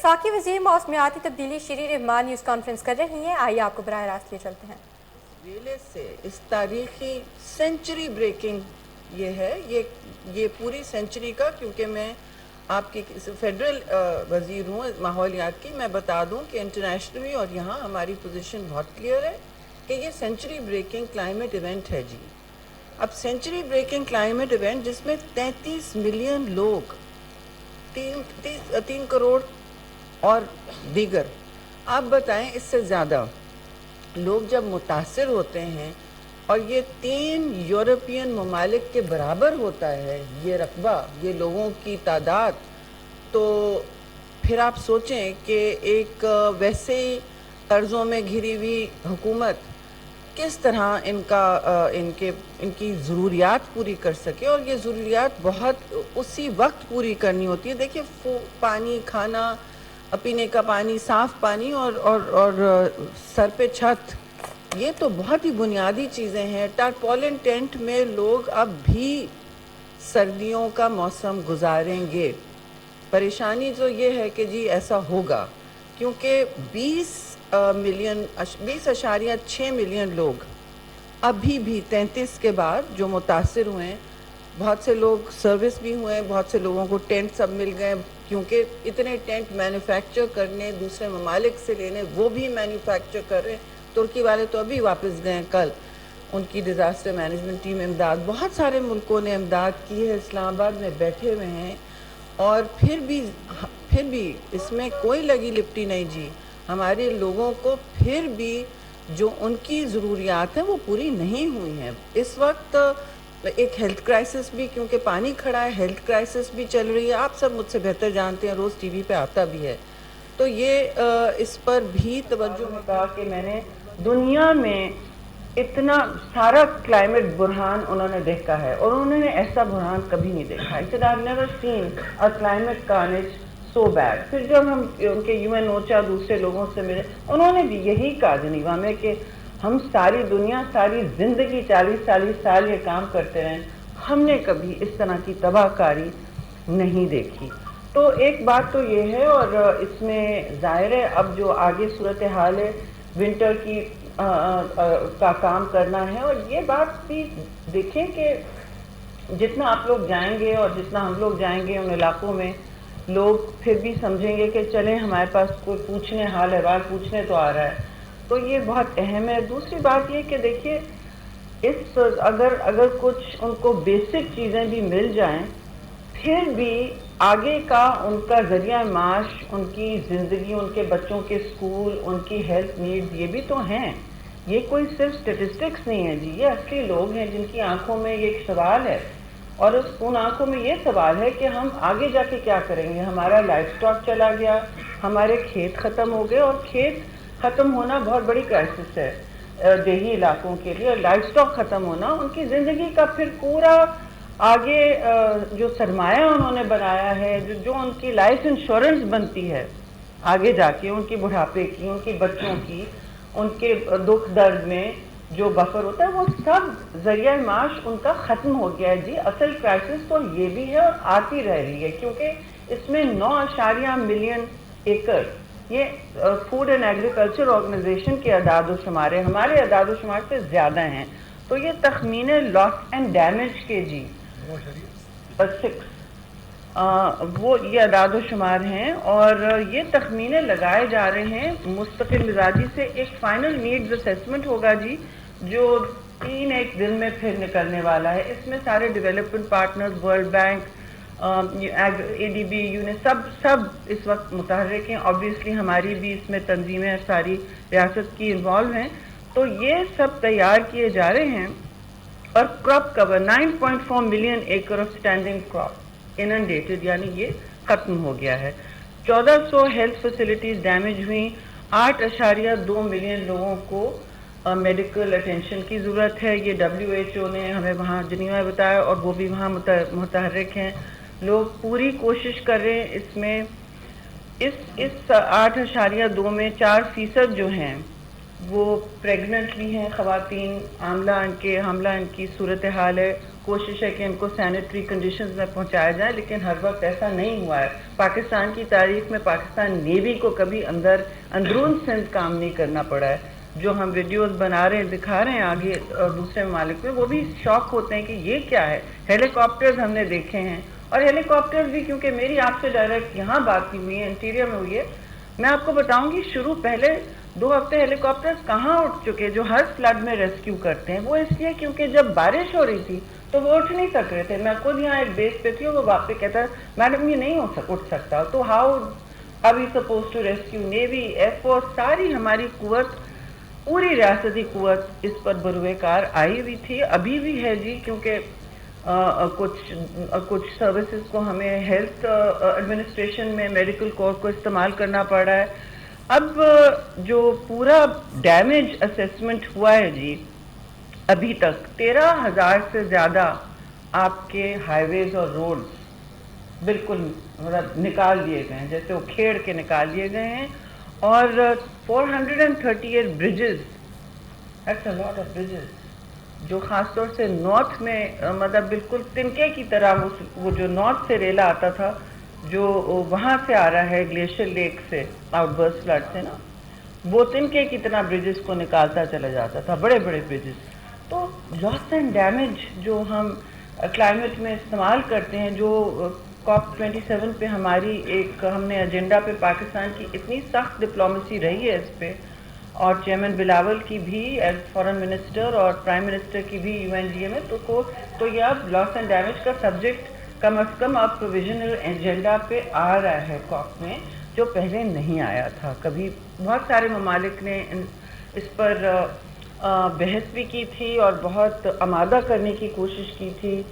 वफाकी वज़ीर मौसमियाती तब्दीली शरी रहमान न्यूज़ कॉन्फ्रेंस कर रही हैं। आइए आपको बराह रास्त ले चलते हैं। वेले से इस तारीखी सेंचुरी ब्रेकिंग ये है, ये पूरी सेंचुरी का, क्योंकि मैं आपकी फेडरल वज़ीर हूँ माहौलियात की, मैं बता दूँ कि इंटरनेशनली और यहाँ हमारी पोजीशन बहुत क्लियर है कि ये सेंचुरी ब्रेकिंग क्लाइमेट इवेंट है जी। अब सेंचुरी ब्रेकिंग क्लाइमेट इवेंट जिसमें 33 मिलियन लोग, 3 करोड़ और दीगर, आप बताएं इससे ज़्यादा लोग जब मुतासिर होते हैं और ये 3 यूरोपियन ममालिक के बराबर होता है ये रकबा, ये लोगों की तादाद, तो फिर आप सोचें कि एक वैसे ही कर्ज़ों में घिरी हुई हुकूमत किस तरह इनकी ज़रूरियात पूरी कर सके। और ये ज़रूरियात बहुत उसी वक्त पूरी करनी होती है। देखिए, पानी, खाना, पीने का पानी, साफ़ पानी और सर पे छत, ये तो बहुत ही बुनियादी चीज़ें हैं। टारपोलिन टेंट में लोग अब भी सर्दियों का मौसम गुजारेंगे। परेशानी तो ये है कि जी ऐसा होगा क्योंकि 20.6 मिलियन लोग अभी भी 33 के बाद जो मुतासिर हुए हैं, बहुत से लोग सर्विस भी हुए हैं, बहुत से लोगों को टेंट सब मिल गए, क्योंकि इतने टेंट मैन्युफैक्चर करने, दूसरे ममालिक से लेने, वो भी मैन्युफैक्चर कर रहे हैं। तुर्की वाले तो अभी वापस गए कल, उनकी डिज़ास्टर मैनेजमेंट टीम इमदाद, बहुत सारे मुल्कों ने इमदाद की है, इस्लामाबाद में बैठे हुए हैं। और फिर भी इसमें कोई लगी लिपटी नहीं जी। हमारे लोगों को फिर भी जो उनकी ज़रूरियात हैं वो पूरी नहीं हुई हैं। इस वक्त एक हेल्थ क्राइसिस भी, क्योंकि पानी खड़ा है, हेल्थ क्राइसिस भी चल रही है। आप सब मुझसे बेहतर जानते हैं, रोज़ टीवी पे आता भी है। तो ये इस पर भी तवज्जो में कहा कि मैंने दुनिया में इतना सारा क्लाइमेट बुरहान उन्होंने देखा है और उन्होंने ऐसा बुरहान कभी नहीं देखा। It I have never seen a climate carnage so bad. फिर जब हम उनके यूएन ओचा दूसरे लोगों से मिले, उन्होंने भी यही कहा जिनीवा में कि हम सारी दुनिया, सारी ज़िंदगी 40-40 साल ये काम करते रहे, हमने कभी इस तरह की तबाहकारी नहीं देखी। तो एक बात तो ये है, और इसमें ज़ाहिर है अब जो आगे सूरत हाल है, विंटर की का काम करना है। और ये बात भी देखें कि जितना आप लोग जाएंगे और जितना हम लोग जाएंगे उन इलाकों में, लोग फिर भी समझेंगे कि चलें हमारे पास कोई पूछने, हाल अहवाल पूछने तो आ रहा है। तो ये बहुत अहम है। दूसरी बात ये कि देखिए, इस अगर कुछ उनको बेसिक चीज़ें भी मिल जाएं, फिर भी आगे का उनका ज़रिया माश, उनकी ज़िंदगी, उनके बच्चों के स्कूल, उनकी हेल्थ नीड्स, ये भी तो हैं। ये कोई सिर्फ स्टेटिस्टिक्स नहीं है जी, ये असली लोग हैं जिनकी आंखों में ये एक सवाल है। और उन आंखों में ये सवाल है कि हम आगे जाके क्या करेंगे। हमारा लाइफ स्टॉक चला गया, हमारे खेत ख़त्म हो गए, और खेत ख़त्म होना बहुत बड़ी क्राइसिस है देही इलाकों के लिए। और लाइफ स्टॉक ख़त्म होना, उनकी ज़िंदगी का फिर पूरा आगे जो सरमाया उन्होंने बनाया है, जो उनकी लाइफ इंश्योरेंस बनती है आगे जाके, उनकी बुढ़ापे की, उनकी बच्चों की, उनके दुख दर्द में जो बफर होता है, वो सब जरिया माश उनका ख़त्म हो गया है जी। असल क्राइसिस तो ये भी है और आती रह रही है, क्योंकि इसमें 9 मिलियन एकड़, ये फूड एंड एग्रीकल्चर ऑर्गेनाइजेशन के अदाद व शुमार है, हमारे अदाद व शुमार से ज़्यादा हैं। तो ये तखमीने लॉस एंड डैमेज के जी 6 वो ये अदाद व शुमार हैं, और ये तखमीने लगाए जा रहे हैं मुस्तकिल मिजाजी से। एक फाइनल नीड्स असेसमेंट होगा जी, जो 3 दिन में फिर निकलने वाला है। इसमें सारे development partners, world bank, ADB, unit, सब इस वक्त मुतहर्रिक हैं। ऑब्वियसली हमारी भी इसमें तंजीमें सारी रियासत की इन्वॉल्व हैं। तो ये सब तैयार किए जा रहे हैं। और क्रॉप कवर 9.4 मिलियन एकड़ ऑफ स्टैंडिंग क्रॉप इनंडेटेड, यानी ये ख़त्म हो गया है। 1400 हेल्थ फैसिलिटीज़ डैमेज हुई, 8.2 मिलियन लोगों को मेडिकल अटेंशन की ज़रूरत है। ये WHO ने हमें वहाँ जिनीवा में बताया, और वो भी वहाँ मुतहर्रिक हैं। लोग पूरी कोशिश कर रहे हैं इसमें। इस 8.2 में 4% जो हैं وہ پریگننٹ بھی ہیں خواتین، حاملہ ان کی صورتحال ہے، کوشش ہے کہ ان کو سینیٹری کنڈیشنز میں پہنچایا جائے، لیکن ہر وقت ایسا نہیں ہوا ہے۔ پاکستان کی تاریخ میں پاکستان نیوی کو کبھی اندرون سندھ کام نہیں کرنا پڑا ہے۔ جو ہم ویڈیوز بنا رہے ہیں، دکھا رہے ہیں آگے دوسرے ممالک میں، وہ بھی شوق ہوتے ہیں کہ یہ کیا ہے۔ ہیلی کاپٹرز ہم نے دیکھے ہیں، اور ہیلی کاپٹرز بھی، کیونکہ میری آپ سے ڈائریکٹ یہاں بات کی ہوئی ہے، انٹیریئر میں ہوئی ہے، میں آپ کو بتاؤں گی پہلے 2 ہفتے ہیلی کاپٹرز کہاں اٹھ چکے جو ہر فلڈ میں ریسکیو کرتے ہیں۔ وہ اس لیے کیونکہ جب بارش ہو رہی تھی تو وہ اٹھ نہیں سک رہے تھے۔ میں خود یہاں ایک بیس پہ تھی، وہ باپ پہ کہتا میڈم یہ نہیں اٹھ سکتا، تو how are we supposed to rescue? Navy, air force, ساری ہماری قوت، پوری ریاستی قوت اس پر بروئے کار آئی ہوئی تھی، ابھی بھی ہے جی، کیونکہ کچھ سروسز کو ہمیں ہیلتھ ایڈمنسٹریشن میں میڈیکل کور کو استعمال کرنا پڑ رہا ہے۔ اب جو پورا ڈیمیج اسیسمنٹ ہوا ہے جی، ابھی تک 13,000 سے زیادہ آپ کے ہائی ویز اور روڈز بالکل نکال دیے گئے ہیں، جیسے وہ کھیڑ کے نکال دیے گئے ہیں، اور 438 bridges، that's a lot of bridges، جو خاص طور سے نارتھ میں مطلب بالکل تنکے کی طرح وہ جو نارتھ سے ریلا آتا تھا، جو وہاں سے آ رہا ہے گلیشیئر لیک سے، آؤٹ برسٹ فلڈ سے نا، وہ تنکے کی طرح بریجز کو نکالتا چلا جاتا تھا، بڑے بڑے بریجز۔ تو لاس اینڈ ڈیمیج جو ہم کلائمیٹ میں استعمال کرتے ہیں، جو COP27 پہ ہماری ہم نے ایجنڈا پہ پاکستان کی اتنی سخت ڈپلومیسی رہی ہے اس پہ، اور چیئرمین بلاول کی بھی ایز فارن منسٹر اور پرائم منسٹر کی بھی UNGA میں، تو یہ اب لاس اینڈ ڈیمیج کا سبجیکٹ کم از کم اب پروویژنل ایجنڈا پہ آ رہا ہے COP میں، جو پہلے نہیں آیا تھا کبھی۔ بہت سارے ممالک نے اس پر بحث بھی کی تھی اور بہت آمادہ کرنے کی کوشش کی تھی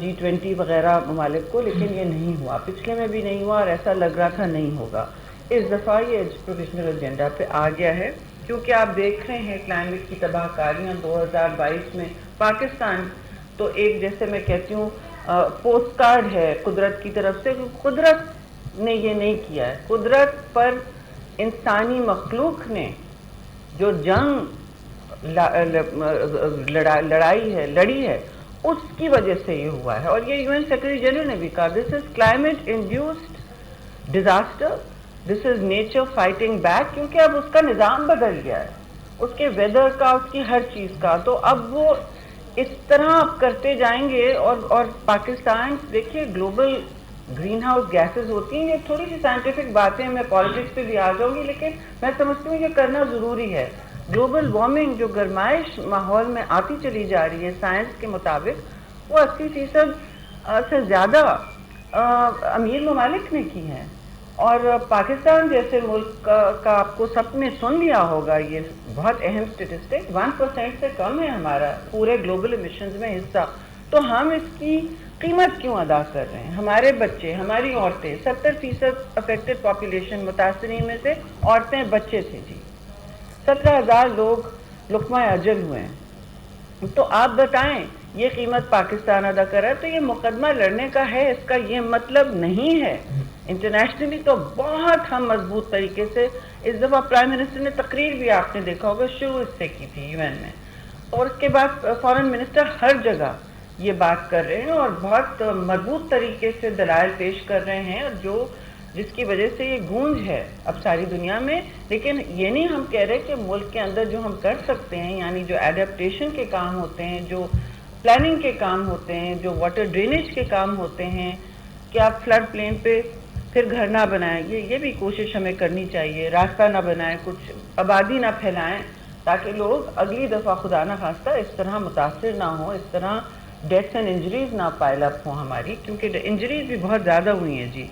G20 وغیرہ ممالک کو، لیکن یہ نہیں ہوا، پچھلے میں بھی نہیں ہوا، اور ایسا لگ رہا تھا نہیں ہوگا۔ اس دفعہ یہ پروویژنل ایجنڈا پہ آ گیا ہے، کیونکہ آپ دیکھ رہے ہیں کلائمیٹ کی تباہ کاریاں 2022 میں۔ پاکستان تو ایک، جیسے میں کہتی ہوں، پوسٹ کارڈ ہے قدرت کی طرف سے، قدرت نے یہ نہیں کیا ہے، قدرت پر انسانی مخلوق نے جو جنگ لڑی ہے، اس کی وجہ سے یہ ہوا ہے۔ اور یہ UN سیکرٹری جنرل نے بھی کہا، this is climate induced disaster, this is nature fighting back, کیونکہ اب اس کا نظام بدل گیا ہے، اس کے ویدر کا، اس کی ہر چیز کا۔ تو اب وہ اس طرح آپ کرتے جائیں گے، اور پاکستان دیکھیے گلوبل گرین ہاؤس گیسز ہوتی ہیں، یہ تھوڑی سی سائنٹیفک باتیں، میں پالیٹکس پہ بھی آ جاؤں گی، لیکن میں سمجھتی ہوں یہ کرنا ضروری ہے۔ گلوبل وارمنگ جو گرمائش ماحول میں آتی چلی جا رہی ہے سائنس کے مطابق، وہ 80% سے زیادہ امیر ممالک نے کی ہیں، اور پاکستان جیسے ملک کا آپ کو سب نے سن لیا ہوگا، یہ بہت اہم سٹیٹسٹک، 1% سے کم ہے ہمارا پورے گلوبل ایمیشنز میں حصہ۔ تو ہم اس کی قیمت کیوں ادا کر رہے ہیں؟ ہمارے بچے، ہماری عورتیں، 70% افیکٹڈ پاپولیشن متاثرین میں سے عورتیں، بچے تھے جی، 17,000 لوگ لقمہ اجل ہوئے ہیں۔ تو آپ بتائیں یہ قیمت پاکستان ادا کر رہا ہے، تو یہ مقدمہ لڑنے کا ہے، اس کا یہ مطلب نہیں ہے۔ انٹرنیشنلی تو بہت ہم مضبوط طریقے سے، اس دفعہ پرائم منسٹر نے تقریر بھی آپ نے دیکھا ہوگا شروع اس سے کی تھی UN میں، اور اس کے بعد فارن منسٹر ہر جگہ یہ بات کر رہے ہیں، اور بہت مضبوط طریقے سے دلائل پیش کر رہے ہیں، اور جس کی وجہ سے یہ گونج ہے اب ساری دنیا میں۔ لیکن یہ نہیں ہم کہہ رہے کہ ملک کے اندر جو ہم کر سکتے ہیں، یعنی جو ایڈپٹیشن کے کام ہوتے ہیں، جو پلاننگ کے کام ہوتے ہیں، جو واٹر ڈرینیج کے کام ہوتے ہیں، کہ آپ فلڈ پلین پہ پھر گھر نہ بنائیں، یہ بھی کوشش ہمیں کرنی چاہیے، راستہ نہ بنائیں، کچھ آبادی نہ پھیلائیں، تاکہ لوگ اگلی دفعہ خدا نہ خواستہ اس طرح متاثر نہ ہوں، اس طرح ڈیتھس اینڈ انجریز نہ پائل اپ ہوں ہماری، کیونکہ انجریز بھی بہت زیادہ ہوئی ہیں جی۔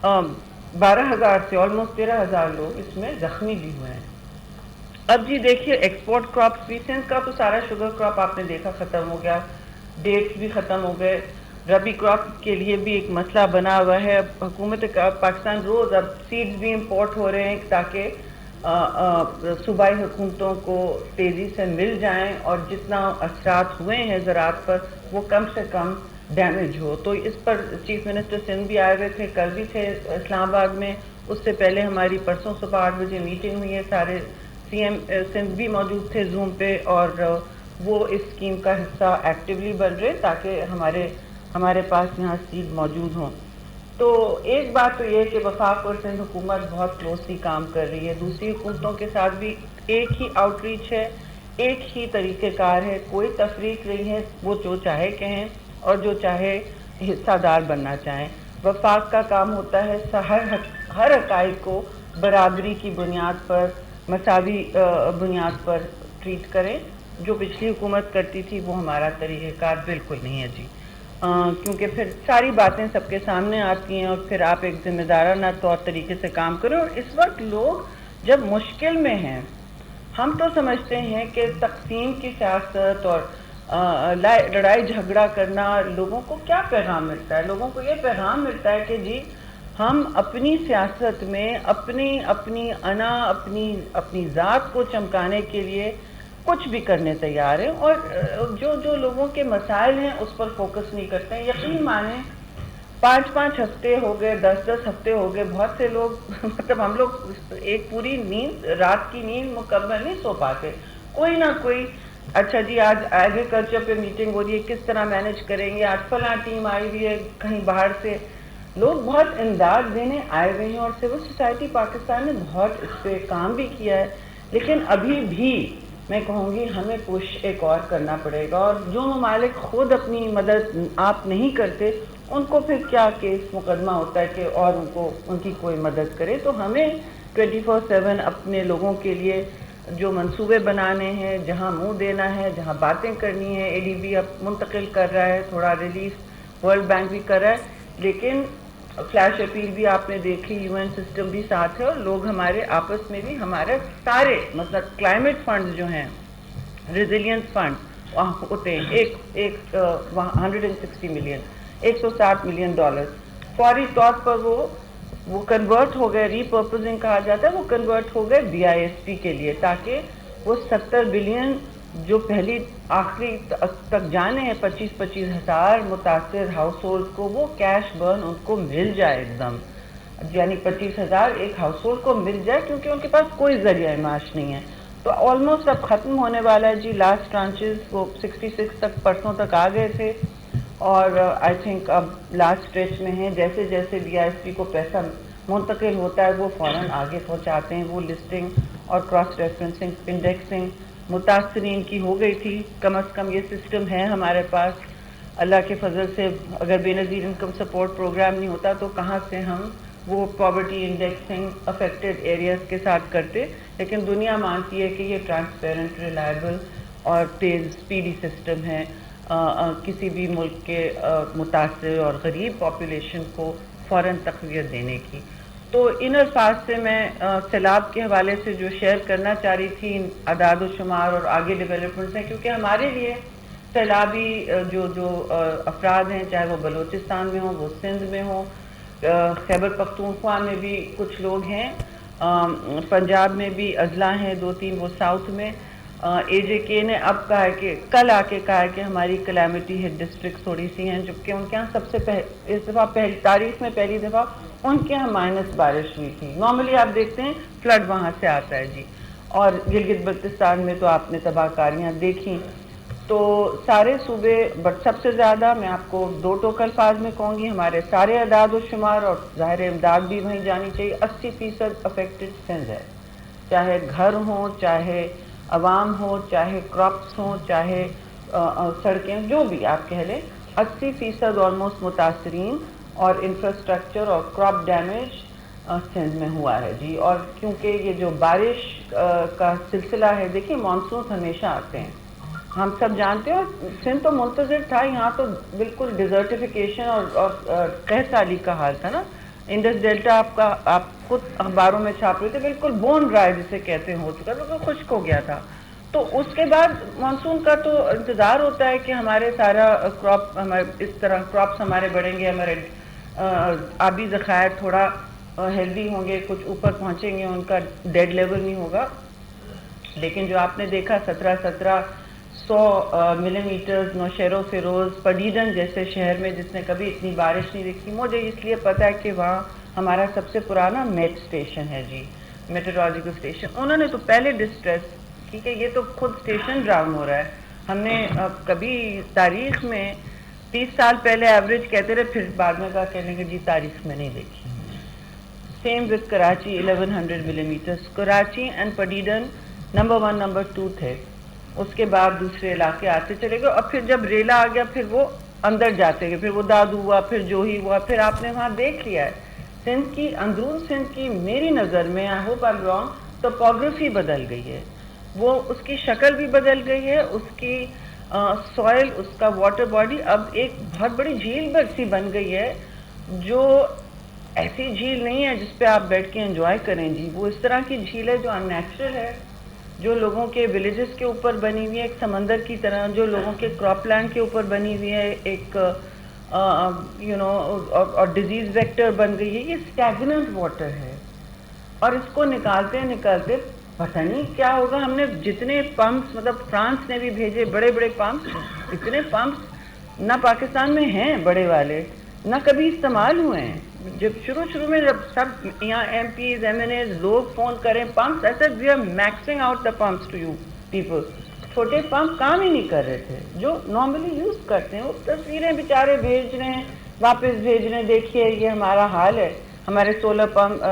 12,000 سے آلموسٹ 13,000 لوگ اس میں زخمی بھی ہوئے ہیں۔ اب جی دیکھیے ایکسپورٹ کراپس بھی، سندھ کا تو سارا شوگر کراپ آپ نے دیکھا ختم ہو گیا، ڈیٹس بھی ختم ہو گئے، ربی کراپ کے لیے بھی ایک مسئلہ بنا ہوا ہے۔ اب حکومت پاکستان روز اب سیڈز بھی امپورٹ ہو رہے ہیں تاکہ صوبائی حکومتوں کو تیزی سے مل جائیں، اور جتنا اثرات ہوئے ہیں زراعت پر وہ کم سے کم ڈیمیج ہو۔ تو اس پر چیف منسٹر سندھ بھی آئے ہوئے تھے، کل بھی تھے اسلام آباد میں، اس سے پہلے ہماری پرسوں صبح 8 بجے میٹنگ ہوئی ہے سارے CM सिंध भी मौजूद थे जूम पे, और वो इस स्कीम का हिस्सा एक्टिवली बन रहे ताकि हमारे पास यहाँ सीट मौजूद हों। तो एक बात तो ये कि वफाक और सिंध हुकूमत बहुत क्लोजली काम कर रही है, दूसरी हुकूमतों के साथ भी एक ही आउटरीच है, एक ही तरीक़ेकार है, कोई तफरीक नहीं है, वो जो चाहे कहें और जो चाहे हिस्सादार बनना चाहें। वफाक का काम होता है हर हक़ाइक़ को बराबरी की बुनियाद पर, मसावी बुनियाद पर ट्रीट करें। जो पिछली हुकूमत करती थी वो हमारा तरीक़ेकार बिल्कुल नहीं है जी, क्योंकि फिर सारी बातें सबके सामने आती हैं और फिर आप एक ज़िम्मेदाराना तौर तरीके से काम करें। और इस वक्त लोग जब मुश्किल में हैं, हम तो समझते हैं कि तकसीम की सियासत और लड़ाई झगड़ा करना, लोगों को क्या पैगाम मिलता है? लोगों को ये पैगाम मिलता है कि जी हम अपनी सियासत में अपनी ज़ात को चमकाने के लिए कुछ भी करने तैयार हैं, और जो लोगों के मसाइल हैं उस पर फोकस नहीं करते हैं। यकीन माने 5-5 हफ्ते हो गए, 10-10 हफ्ते हो गए, बहुत से लोग मतलब हम लोग एक पूरी रात की नींद मुकम्मल नहीं सो पाते। कोई ना कोई, अच्छा जी आज एग्रीकल्चर पे मीटिंग हो रही है, किस तरह मैनेज करेंगे, आज फलां टीम आई हुई है कहीं बाहर से, लोग बहुत इमदाद देने आए हुए हैं। और सिविल सोसाइटी पाकिस्तान ने बहुत इस पर काम भी किया है, लेकिन अभी भी मैं कहूँगी हमें पुश एक और करना पड़ेगा। और जो ममालिक खुद अपनी मदद आप नहीं करते, उनको फिर क्या केस मुकदमा होता है कि और उनकी कोई मदद करे। तो हमें 24/7 अपने लोगों के लिए जो मंसूबे बनाने हैं, जहाँ मुंह देना है, जहाँ बातें करनी है, ADB अब मुंतकिल कर रहा है, थोड़ा रिलीफ वर्ल्ड बैंक भी कर रहा है, लेकिन फ्लैश अपील भी आपने देखी, UN सिस्टम भी साथ है, और लोग हमारे आपस में भी हमारे सारे मतलब क्लाइमेट फंड जो हैं, रेजिलियंस फंड वहाँ होते हैं, एक 160 मिलियन $160 मिलियन फौरी तौर पर वो कन्वर्ट हो गए, रीपर्पजिंग कहा जाता है, वो कन्वर्ट हो गए BISP के लिए, ताकि वो 70 बिलियन जो पहली आखिरी तक जाने हैं 25-25 हज़ार मुतासर हाउस होल्ड को, वो कैश बर्न उनको मिल जाए एकदम, यानी 25 हज़ार एक हाउस होल्ड को मिल जाए, क्योंकि उनके पास कोई जरिया माश नहीं है। तो ऑलमोस्ट अब ख़त्म होने वाला है जी, लास्ट ट्रांचेस वो 66 तक परसों तक आ गए थे, और आई थिंक अब लास्ट स्ट्रेच में हैं। जैसे जैसे BISP को पैसा मुंतकिल होता है वो फ़ौरन आगे पहुंचाते हैं। वो लिस्टिंग और क्रॉस रेफरेंसिंग इंडेक्सिंग मुतासरीन की हो गई थी, कम अज़ कम ये सिस्टम है हमारे पास। अल्लाह के फजल से अगर बेनज़ीर इनकम सपोर्ट प्रोग्राम नहीं होता तो कहाँ से हम वो पॉवर्टी इंडेक्सिंग अफेक्टेड एरियाज़ के साथ करते। लेकिन दुनिया मानती है कि ये ट्रांसपेरेंट, रिलायबल और तेज़ स्पीडी सिस्टम है किसी भी मुल्क के मुतासर और गरीब पॉपुलेशन को फ़ौरन तक़वियत देने की। तो इन अल्फाज से मैं सैलाब के हवाले से जो शेयर करना चाह रही थी, अदाद व शुमार और आगे डेवलपमेंट्स हैं, क्योंकि हमारे लिए सैलाबी जो अफराद हैं, चाहे वो बलूचिस्तान में हों, वो सिंध में हों, खैबर पख्तूनख्वा में भी कुछ लोग हैं, पंजाब में भी अजला हैं 2-3, वो साउथ में। AJK ने अब कहा है कि कल आके कहा है कि हमारी कलैमिटी हिट डिस्ट्रिक्ट थोड़ी सी हैं, जबकि उनके यहाँ सबसे इस दफ़ा तारीख में पहली दफ़ा उनके यहाँ माइनस बारिश हुई थी। नॉर्मली आप देखते हैं फ्लड वहाँ से आता है जी, और गिलगित बल्तिस्तान में तो आपने तबाहकारियाँ देखी। तो सारे सूबे, बट सबसे ज़्यादा मैं आपको 2 टोक अल्फाज में कहूँगी, हमारे सारे अदाद व शुमार और ज़ाहिर इमदाद भी वहीं जानी चाहिए। 80% अफेक्टेड सिंध है, चाहे घर हों, चाहे अवाम हो, चाहे क्रॉप्स हों, चाहे सड़कें, जो भी आप कह लें, 80% ऑलमोस्ट मुतासरीन और इंफ्रास्ट्रक्चर और क्रॉप डैमेज सिंध में हुआ है जी। और क्योंकि ये जो बारिश का सिलसिला है, देखिए मानसून हमेशा आते हैं, हम सब जानते हैं, और सिंध तो मुंतज़िर था, यहाँ तो बिल्कुल डिज़र्टिफिकेशन और कहसाली का हाल था ना। इंडस डेल्टा आप खुद अखबारों में छाप रहे थे, बिल्कुल बोन ड्राई जिसे कहते हैं हो चुका था, तो खुश्क हो गया था। तो उसके बाद मानसून का तो इंतज़ार होता है कि हमारे सारा क्रॉप, हमारे इस तरह क्रॉप्स हमारे बढ़ेंगे, हमारे आबी ज़खायर थोड़ा हेल्दी होंगे, कुछ ऊपर पहुँचेंगे, उनका डेड लेवल नहीं होगा। लेकिन जो आपने देखा 1700 मिलीमीटर्स नौशेरो फिरोज़ पडीडन जैसे शहर में, जिसने कभी इतनी बारिश नहीं देखी। मुझे इसलिए पता है कि वहाँ हमारा सबसे पुराना मेट स्टेशन है जी, میٹرولوجیکل اسٹیشن, انہوں نے تو پہلے ڈسٹریس کی کہ یہ تو خود اسٹیشن ڈاؤن ہو رہا ہے. ہم نے کبھی تاریخ میں 30 سال پہلے ایوریج کہتے رہے, پھر بعد میں کہا کہنے کہ جی تاریخ میں نہیں دیکھی. Same with Karachi 1100 millimetres. Karachi and Padidan number 1 number 2 تھے, اس کے بعد دوسرے علاقے آتے چلے گئے, اور پھر جب ریلا آ گیا پھر وہ اندر جاتے گئے, پھر وہ دادو ہوا, پھر جوہی ہوا, پھر آپ نے وہاں دیکھ لیا ہے سندھ کی, اندرون سندھ کی میری نظر میں, I hope I am wrong, topography بدل گئی ہے, وہ اس کی شکل بھی بدل گئی ہے, اس کی سوائل, اس کا واٹر باڈی اب ایک بہت بڑی جھیل برسی بن گئی ہے, جو ایسی جھیل نہیں ہے جس پہ آپ بیٹھ کے انجوائے کریں جی. وہ اس طرح کی جھیل ہے جو ان نیچرل ہے, جو لوگوں کے ولیجز کے اوپر بنی ہوئی ہے ایک سمندر کی طرح, جو لوگوں کے کراپ لینڈ کے اوپر بنی ہوئی ہے ایک اور ڈیزیز ویکٹر بن گئی ہے. یہ اسٹیگننٹ واٹر ہے, اور اس کو نکالتے نکالتے پتہ نہیں کیا ہوگا. ہم نے جتنے پمپس, مطلب فرانس نے بھی بھیجے بڑے بڑے پمپس, اتنے پمپس نہ پاکستان میں ہیں بڑے والے, نہ کبھی استعمال ہوئے ہیں. جب شروع میں جب سب یہاں MPs MNAs لوگ فون کریں پمپس, ایسا we are maxing out the pumps to you people. چھوٹے پمپ کام ہی نہیں کر رہے تھے جو نارملی یوز کرتے ہیں. وہ تصویریں بیچارے بھیج رہے ہیں, واپس بھیج رہے ہیں, دیکھیے یہ ہمارا حال ہے, ہمارے سولر پمپ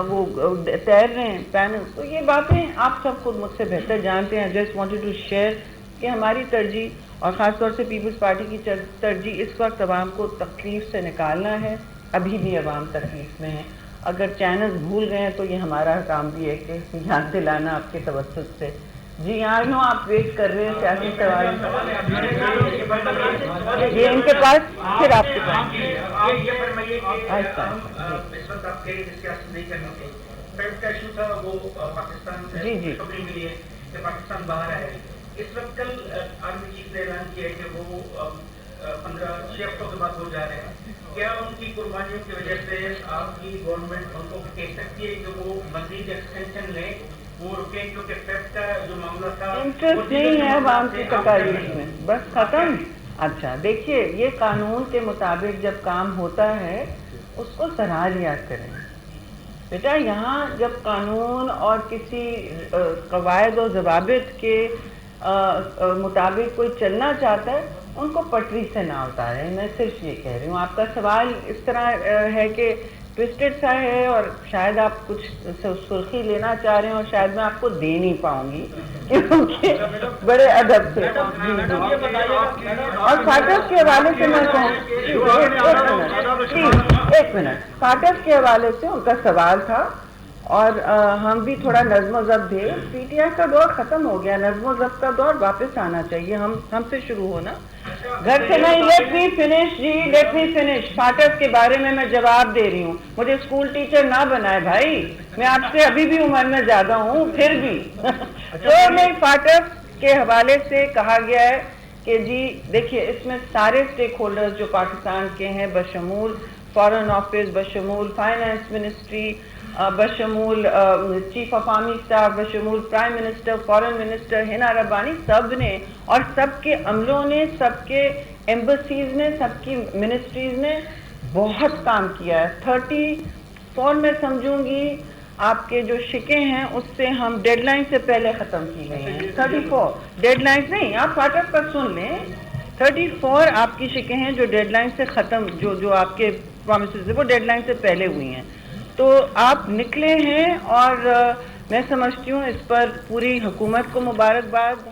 وہ تیر رہے ہیں پینل. تو یہ باتیں آپ سب خود مجھ سے بہتر جانتے ہیں. جسٹ وانٹیڈ ٹو شیئر کہ ہماری ترجیح, اور خاص طور سے پیپلز پارٹی کی ترجیح اس وقت عوام کو تکلیف سے نکالنا ہے. ابھی بھی عوام تکلیف میں ہے. اگر چینلز بھول گئے ہیں تو یہ ہمارا کام بھی ہے کہ یاد دلانا آپ کے توسط سے. جی آئی نو آپ ویٹ کر رہے ہیں سیاسی سوال, یہ ان کے پاس, پھر آپ کے پاس. جی جی پاکستان باہر ہے. اس وقت کل آرمی چیف نے اعلان کیا کہ وہ 6 ہفتوں کے بعد ہو جا رہے ہیں. کیا ان کی قربانیوں کی وجہ سے آپ کی گورنمنٹ ان کو کہہ سکتی ہے کہ وہ مزید ایکسٹینشن لیں, وہ رکیں, کیونکہ فیف کا جو معاملہ تھا انٹرسٹ نہیں ہے عوام کی تکالیف میں, بس ختم. اچھا دیکھیے, یہ قانون کے مطابق جب کام ہوتا ہے اس کو سراہ یاد کریں بیٹا. یہاں جب قانون اور کسی قواعد و ضوابط کے مطابق کوئی چلنا چاہتا ہے, ان کو پٹری سے نہ اتاریں. میں صرف یہ کہہ رہی ہوں. آپ کا سوال اس طرح ہے کہ ٹوسٹڈ سا ہے, اور شاید آپ کچھ سرخی لینا چاہ رہے ہیں, اور شاید میں آپ کو دے نہیں پاؤں گی کیونکہ بڑے ادب سے. اور فاٹف کے حوالے سے میں ایک منٹ, فاٹف کے حوالے سے ان کا سوال تھا, اور ہم بھی تھوڑا نظم و ضبط دے. پی ٹی آئی کا دور ختم ہو گیا, نظم و ضبط کا دور واپس آنا چاہیے. ہم سے شروع ہونا, گھر سے نہیں. لیٹ می فنش جی, لیٹ می فنش. فاٹف کے بارے میں جواب دے رہی ہوں. مجھے اسکول ٹیچر نہ بنائے بھائی, میں آپ سے ابھی بھی عمر میں زیادہ ہوں پھر بھی. تو میں فاٹف کے حوالے سے کہا گیا ہے کہ جی دیکھیے, اس میں سارے اسٹیک ہولڈرز جو پاکستان کے ہیں, بشمول فارن آفس, بشمول فائنانس منسٹری, بشمول چیف آف آرمی اسٹاف, بشمول پرائم منسٹر, فارن منسٹر ہینا ربانی, سب نے, اور سب کے عملوں نے, سب کے ایمبیسیز نے, سب کی منسٹریز نے بہت کام کیا ہے. 34 میں سمجھوں گی آپ کے جو شکے ہیں اس سے ہم ڈیڈ لائن سے پہلے ختم کی گئی ہیں. 34 ڈیڈ لائن نہیں, آپ فاٹف پر سن لیں. 34 آپ کی شکیں ہیں جو ڈیڈ لائن سے ختم, جو آپ کے پرومسز ہیں وہ ڈیڈ لائن سے پہلے ہوئی ہیں. تو آپ نکلے ہیں, اور میں سمجھتی ہوں اس پر پوری حکومت کو مبارکباد.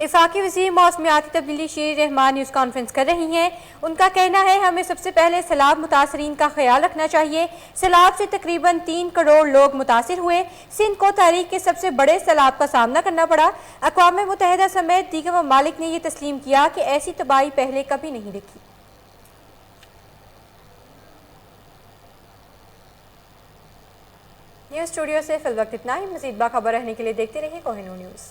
وفاقی وزیر موسمیاتی تبدیلی شیری رحمان نیوز کانفرنس کر رہی ہیں. ان کا کہنا ہے ہمیں سب سے پہلے سیلاب متاثرین کا خیال رکھنا چاہیے. سیلاب سے تقریباً 3 کروڑ لوگ متاثر ہوئے. سندھ کو تاریخ کے سب سے بڑے سیلاب کا سامنا کرنا پڑا. اقوام متحدہ سمیت دیگر ممالک نے یہ تسلیم کیا کہ ایسی تباہی پہلے کبھی نہیں دیکھی. نیوز اسٹوڈیو سے فی الوقت اتنا ہی. مزید باخبر رہنے کے لیے دیکھتے رہیے کوہنور نیوز.